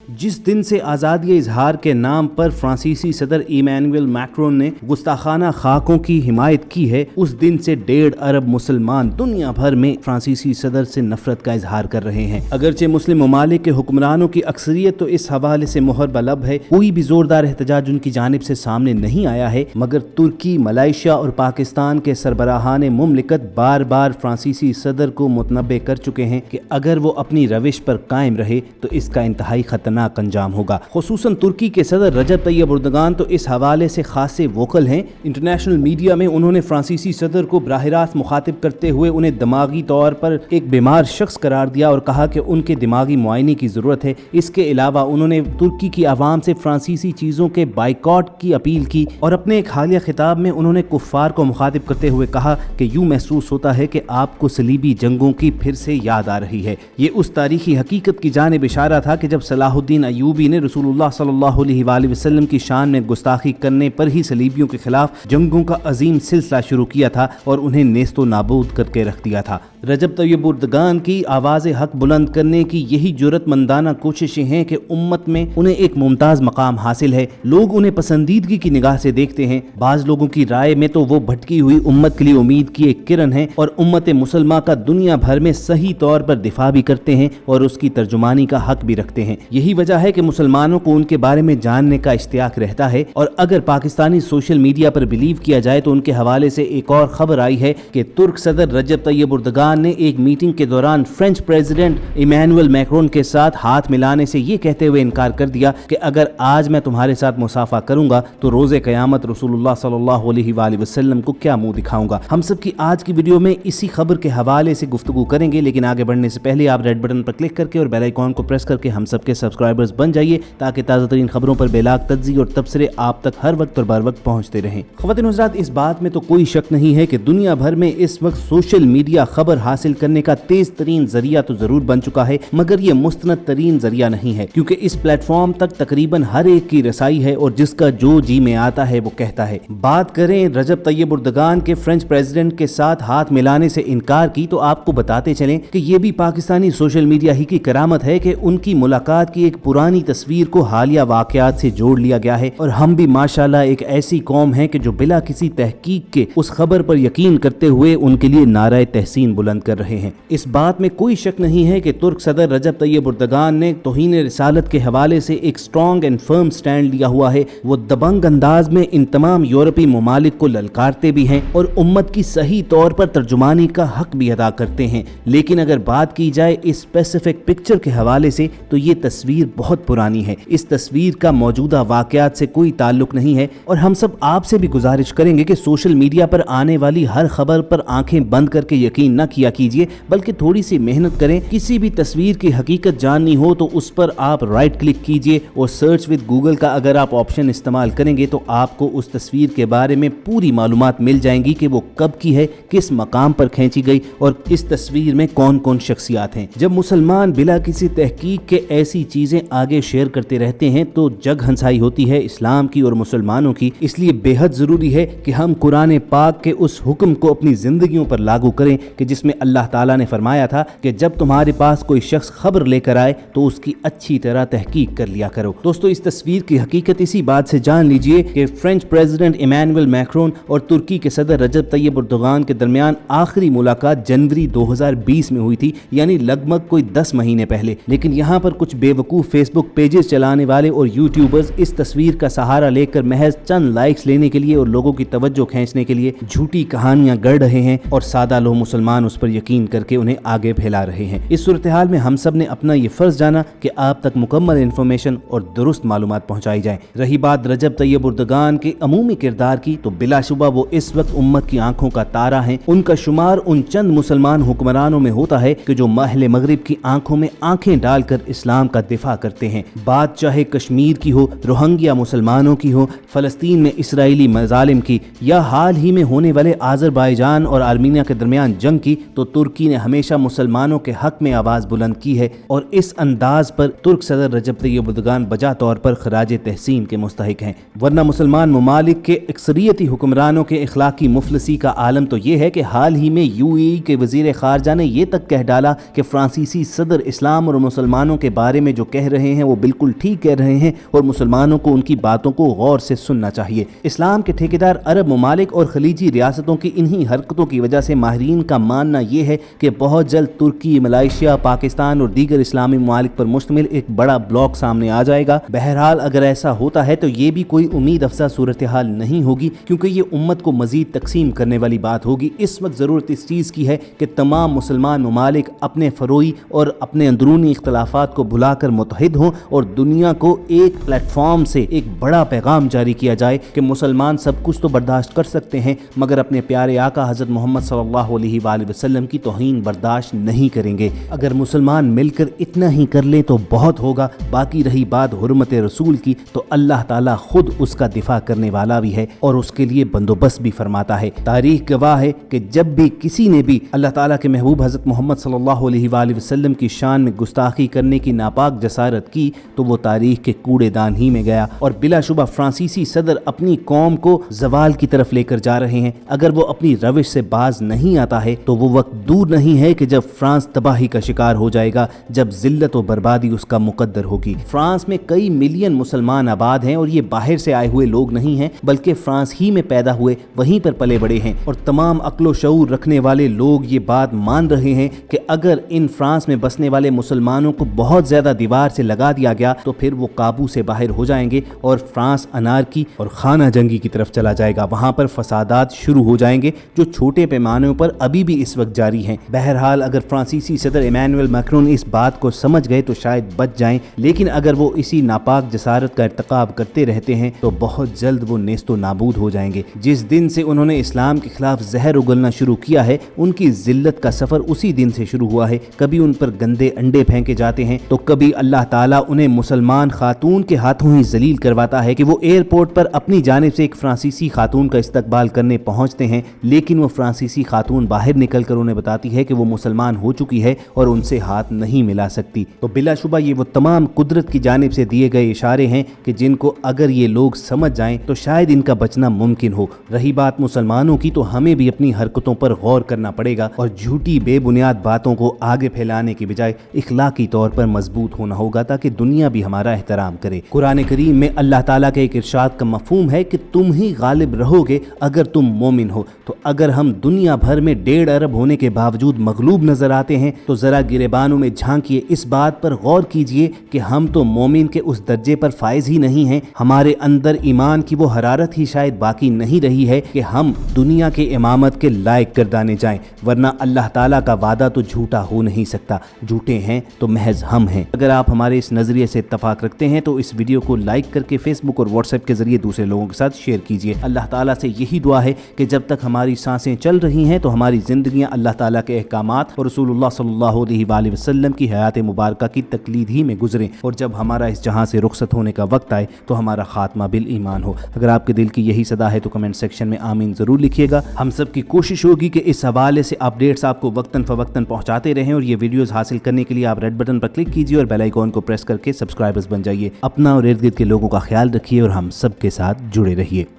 जिस दिन से आज़ादी इजहार के नाम पर फ्रांसीसी सदर इमैनुअल मैक्रोन ने गुस्ताखाना खाकों की हिमायत की है, उस दिन से 1.5 अरब मुसलमान दुनिया भर में फ्रांसीसी सदर से नफरत का इजहार कर रहे हैं। अगरचे मुस्लिम ममालिक के हुक्मरानों की अक्सरियत तो इस हवाले से मुहर बलब है, कोई भी जोरदार एहतजाज उनकी जानिब से सामने नहीं आया है, मगर तुर्की, मलाइशिया और पाकिस्तान के सरबराहान मुमलिकत बार बार फ्रांसीसी सदर को मुतनब्बे कर चुके हैं कि अगर वो अपनी रविश पर कायम रहे तो इसका इंतहाई खतरनाक अंजाम होगा। खुसूसन तुर्की के सदर रजब तैयब एर्दोगान तो इस हवाले से खासे वोकल हैं। इंटरनेशनल मीडिया में उन्होंने फ्रांसीसी सदर को बराह रास्त मुखातिब करते हुए उन्हें दिमागी तौर पर एक बीमार शख्स करार दिया और कहा कि उनके दिमागी मुआयने की जरूरत है। इसके अलावा उन्होंने तुर्की की आवाम से फ्रांसीसी चीजों के बाइकॉट की अपील की और अपने एक हालिया खिताब में उन्होंने कुफ्फार को मुखातिब करते हुए कहा कि यूं महसूस होता है कि आपको सलीबी जंगों की फिर से याद आ रही है। ये उस तारीखी हकीकत की जानिब इशारा था कि जब सलाहुद्दीन अय्यूबी ने रसूलुल्लाह सल्लल्लाहु अलैहि वसल्लम की शान में गुस्ताखी करने पर ही सलीबियों के खिलाफ जंगों का अजीम सिलसिला शुरू किया था और उन्हें नेस्तो नाबूद करके रख दिया था। रजब तैयब एर्दोगान की आवाज़ हक बुलंद करने की यही जुर्रतमंदाना कोशिशें हैं कि उम्मत में उन्हें एक मुमताज़ मकाम हासिल है। लोग उन्हें पसंदीदगी की निगाह से देखते हैं। बाज़ लोगों की राय में तो वो भटकी हुई उम्मत के लिए उम्मीद की एक किरण है और उम्मत मुसलमा का दुनिया भर में सही तौर पर दिफा भी करते हैं और उसकी तर्जुमानी का हक भी रखते हैं। यही वजह है कि मुसलमानों को उनके बारे में जानने का इश्तियाक रहता है। और अगर पाकिस्तानी सोशल मीडिया पर बिलीव किया जाए तो उनके हवाले से एक और खबर आई है कि तुर्क सदर रजब तैयब एर्दोगान ने एक मीटिंग के दौरान फ्रेंच प्रेसिडेंट इमैनुअल मैक्रोन के साथ हाथ मिलाने से ये कहते हुए इनकार कर दिया कि अगर आज मैं तुम्हारे साथ मुसाफा करूंगा तो रोज़े क़यामत रसूलुल्लाह सल्लल्लाहु अलैहि वसल्लम को क्या मुंह दिखाऊंगा। हम सब की आज की वीडियो में इसी खबर के हवाले से गुफ्तगू करेंगे, लेकिन आगे बढ़ने से पहले आप रेड बटन पर क्लिक करके और बेल आइकॉन को प्रेस करके हम सब के सब्सक्राइबर्स बन जाइए ताकि ताज़ा तरीन खबरों पर बेलाग तज्ज़ी और तबसरे आप तक हर वक्त और बर वक्त पहुँचते रहें। ख़वातीन और हज़रात, इस बात में तो कोई शक नहीं है कि दुनिया भर में इस वक्त सोशल मीडिया खबर हासिल करने का तेज तरीन जरिया तो जरूर बन चुका है, मगर ये मुस्तनद तरीन जरिया नहीं है, क्योंकि इस प्लेटफॉर्म तक तकरीबन हर एक की रसाई है और जिसका जो जी में आता है वो कहता है। बात करें रजब तैयब एर्दोगान के फ्रेंच प्रेसिडेंट के साथ हाथ मिलाने से इनकार की, तो आपको बताते चलें कि ये भी पाकिस्तानी सोशल मीडिया ही की करामत है कि उनकी मुलाकात की एक पुरानी तस्वीर को हालिया वाकयात से जोड़ लिया गया है। और हम भी माशाल्लाह एक ऐसी कौम है कि जो बिला किसी तहकीक के उस खबर पर यकीन करते हुए उनके लिए नारा तहसीन बुलंद कर रहे हैं। इस बात में कोई शक नहीं है कि तुर्क सदर रजब तैयब एर्दोगान ने तौहीन रिसालत के हवाले से एक स्ट्रॉन्ग एंड फर्म स्टैंड लिया हुआ है। वो दबंग अंदाज में इन तमाम यूरोपीय ममालिक को ललकारते भी हैं और उम्मत की सही तौर पर तर्जुमानी का हक भी अदा करते हैं। लेकिन अगर बात की जाए इस स्पेसिफिक पिक्चर के हवाले से तो ये तस्वीर बहुत पुरानी है। इस तस्वीर का मौजूदा वाकयात से कोई ताल्लुक नहीं है और हम सब आपसे भी गुजारिश करेंगे कि सोशल मीडिया पर आने वाली हर खबर पर आंखें बंद करके यकीन न किया कीजिए, बल्कि थोड़ी सी मेहनत करें। किसी भी तस्वीर की हकीकत जाननी हो तो उस पर आप राइट क्लिक कीजिए और सर्च विद गूगल का अगर आप ऑप्शन इस्तेमाल करेंगे तो आपको उस तस्वीर के बारे में पूरी मालूमात मिल जाएंगी कि वो कब की है, किस मकाम पर खींची गई और इस तस्वीर में कौन कौन शख्सियात हैं। जब मुसलमान बिला किसी तहकीक के ऐसी चीजें आगे शेयर करते रहते हैं तो जग हंसाई होती है इस्लाम की और मुसलमानों की। इसलिए बेहद जरूरी है कि हम कुरान पाक के उस हुक्म को अपनी जिंदगियों पर लागू करें कि जिसमें अल्लाह ताला ने फरमाया था कि जब तुम्हारे पास कोई शख्स खबर लेकर आए तो उसकी अच्छी तरह तहकीक कर लिया करो। दोस्तों, इस तस्वीर की हकीकत इसी बात से जान लीजिए कि फ्रेंच प्रेसिडेंट इमैनुअल मैक्रोन और तुर्की के सदर रजब तैयब एर्दोगान के दरमियान आखिरी मुलाकात जनवरी 2020 में हुई थी, यानी लगभग कोई 10 महीने पहले। लेकिन यहाँ पर कुछ बेवकूफ फेसबुक पेजेस चलाने वाले और यूट्यूबर्स इस तस्वीर का सहारा लेकर महज चंद लाइक्स लेने के लिए और लोगों की तवज्जो खींचने के लिए झूठी कहानियां गढ़ रहे हैं और सादा लोग मुसलमान उस पर यकीन करके उन्हें आगे फैला रहे हैं। इस सूरत हाल में हम सब ने अपना ये फर्ज जाना कि आप तक मुकम्मल इन्फॉर्मेशन और दुरुस्त मालूमात पहुंचाई जाए। रही बात रजब तैयब एर्दोगान के अमूमी किरदार की, तो बिलाशुबा वो इस वक्त उम्मत की आंखों का तारा है। उनका शुमार उन चंद मुसलमान हुक्मरानों में होता है कि जो महले मगरिब की आंखों में आंखें डालकर इस्लाम का दिफा करते हैं। बात चाहे कश्मीर की हो, रोहिंग्या मुसलमानों की हो, फलस्तीन में इसराइली मजालिम की, या हाल ही में होने वाले आज़रबाईजान और आर्मीनिया के दरमियान जंग की, तो तुर्की ने हमेशा मुसलमानों के हक में आवाज बुलंद की है और इस अंदाज पर तुर्क सदर रजब तैयब एर्दोगान बजा तौर पर खराज तहसीन के मुस्तहिक हैं। वरना मुसलमान ममालिक के अक्सरियती हुक्मरानों के इखलाकी मुफलसी का आलम तो ये है कि हाल ही में UAE के वजीर खारजा ने यह तक कह डाला कि फ्रांसीसी सदर इस्लाम और मुसलमानों के बारे में जो کہہ رہے ہیں وہ بالکل ٹھیک کہہ رہے ہیں اور مسلمانوں کو ان کی باتوں کو غور سے سننا چاہیے۔ اسلام کے ٹھیکیدار عرب ممالک اور خلیجی ریاستوں کی انہی حرکتوں کی وجہ سے ماہرین کا ماننا یہ ہے کہ بہت جلد ترکی، ملائیشیا، پاکستان اور دیگر اسلامی ممالک پر مشتمل ایک بڑا بلاک سامنے آ جائے گا۔ بہرحال اگر ایسا ہوتا ہے تو یہ بھی کوئی امید افزا صورتحال نہیں ہوگی، کیونکہ یہ امت کو مزید تقسیم کرنے والی بات ہوگی۔ اس وقت ضرورت اس چیز کی ہے کہ تمام مسلمان ممالک اپنے فروعی اور اپنے اندرونی اختلافات کو بھلا کر متحد ہوں اور دنیا کو ایک پلیٹ فارم سے ایک بڑا پیغام جاری کیا جائے کہ مسلمان سب کچھ تو برداشت کر سکتے ہیں مگر اپنے پیارے آقا حضرت محمد صلی اللہ علیہ وآلہ وسلم کی توہین برداشت نہیں کریں گے۔ اگر مسلمان مل کر اتنا ہی کر لیں تو بہت ہوگا۔ باقی رہی بات حرمت رسول کی تو اللہ تعالیٰ خود اس کا دفاع کرنے والا بھی ہے اور اس کے لیے بندوبست بھی فرماتا ہے۔ تاریخ گواہ ہے کہ جب بھی کسی نے بھی اللہ تعالیٰ کے محبوب حضرت محمد صلی اللہ علیہ وآلہ وسلم کی شان میں گستاخی کرنے کی ناپاک جسارت کی تو وہ تاریخ کے کوڑے دان ہی میں گیا، اور بلا شبہ فرانسیسی صدر اپنی قوم کو زوال کی طرف لے کر جا رہے ہیں۔ اگر وہ اپنی روش سے باز نہیں آتا ہے تو وہ وقت دور نہیں ہے کہ جب فرانس تباہی کا شکار ہو جائے گا، جب ذلت و بربادی اس کا مقدر ہوگی۔ فرانس میں کئی ملین مسلمان آباد ہیں اور یہ باہر سے آئے ہوئے لوگ نہیں ہیں بلکہ فرانس ہی میں پیدا ہوئے، وہیں پر پلے بڑے ہیں، اور تمام عقل و شعور رکھنے والے لوگ یہ بات مان رہے ہیں کہ اگر ان فرانس میں بسنے والے مسلمانوں کو بہت زیادہ دیوار سے لگا دیا گیا تو پھر وہ قابو سے باہر ہو جائیں گے اور فرانس انارکی اور خانہ جنگی کی طرف چلا جائے گا۔ وہاں پر فسادات شروع ہو جائیں گے جو چھوٹے پیمانوں پر ابھی بھی اس وقت جاری ہیں۔ بہرحال اگر فرانسیسی صدر ایمانوئل میکرون اس بات کو سمجھ گئے تو شاید بچ جائیں، لیکن اگر وہ اسی ناپاک جسارت کا ارتکاب کرتے رہتے ہیں تو بہت جلد وہ نیست و نابود ہو جائیں گے۔ جس دن سے انہوں نے اسلام کے خلاف زہر اگلنا شروع کیا ہے ان کی ذلت کا سفر اسی دن سے شروع ہوا ہے۔ کبھی ان پر گندے انڈے پھینکے جاتے ہیں تو کبھی اللہ تعالیٰ انہیں مسلمان خاتون کے ہاتھوں ہی ذلیل کرواتا ہے کہ وہ ایئرپورٹ پر اپنی جانب سے ایک فرانسیسی خاتون کا استقبال کرنے پہنچتے ہیں، لیکن وہ فرانسیسی خاتون باہر نکل کر انہیں بتاتی ہے کہ وہ مسلمان ہو چکی ہے اور ان سے ہاتھ نہیں ملا سکتی۔ تو بلا شبہ یہ وہ تمام قدرت کی جانب سے دیے گئے اشارے ہیں کہ جن کو اگر یہ لوگ سمجھ جائیں تو شاید ان کا بچنا ممکن ہو۔ رہی بات مسلمانوں کی تو ہمیں بھی اپنی حرکتوں پر غور کرنا پڑے گا اور جھوٹی بے بنیاد باتوں کو آگے پھیلانے کی بجائے اخلاقی طور پر مضبوط ہونا ہوگا تاکہ دنیا بھی ہمارا احترام کرے۔ قرآن کریم میں اللہ تعالیٰ کے ایک ارشاد کا مفہوم ہے کہ تم ہی غالب رہو گے اگر تم مومن ہو۔ تو اگر ہم دنیا بھر میں 1.5 ارب ہونے کے باوجود مغلوب نظر آتے ہیں تو ذرا گریبانوں میں جھانکیے، اس بات پر غور کیجئے کہ ہم تو مومن کے اس درجے پر فائز ہی نہیں ہیں، ہمارے اندر ایمان کی وہ حرارت ہی شاید باقی نہیں رہی ہے کہ ہم دنیا کے امامت کے لائق گردانے جائیں، ورنہ اللہ تعالیٰ کا وعدہ تو جھوٹا ہو نہیں سکتا، جھوٹے ہیں تو محض ہم ہیں۔ اگر آپ ہمارے اس نظریے سے اتفاق رکھتے ہیں تو اس ویڈیو کو لائک کر کے فیس بک اور واٹس ایپ کے ذریعے دوسرے لوگوں کے ساتھ شیئر کیجئے۔ اللہ تعالیٰ سے یہی دعا ہے کہ جب تک ہماری سانسیں چل رہی ہیں تو ہماری زندگیاں اللہ تعالیٰ کے احکامات اور رسول اللہ صلی اللہ علیہ وآلہ وسلم کی حیات مبارکہ کی تقلید ہی میں گزریں، اور جب ہمارا اس جہاں سے رخصت ہونے کا وقت آئے تو ہمارا خاتمہ بالایمان ہو۔ اگر آپ کے دل کی یہی صدا ہے تو کمنٹ سیکشن میں آمین ضرور لکھیے گا۔ ہم سب کی کوشش ہوگی کہ اس حوالے سے اپڈیٹس آپ کو وقتاً فوقتاً پہنچاتے رہیں، اور یہ ویڈیوز حاصل کرنے کے لیے آپ ریڈ بٹن پر کلک کیجیے اور بیل آئیکن کو پریس کر کے سبسکرائبرز بن جائیے۔ اپنا اور ارد گرد کے لوگوں کا خیال رکھیے اور ہم سب کے ساتھ جڑے رہیے۔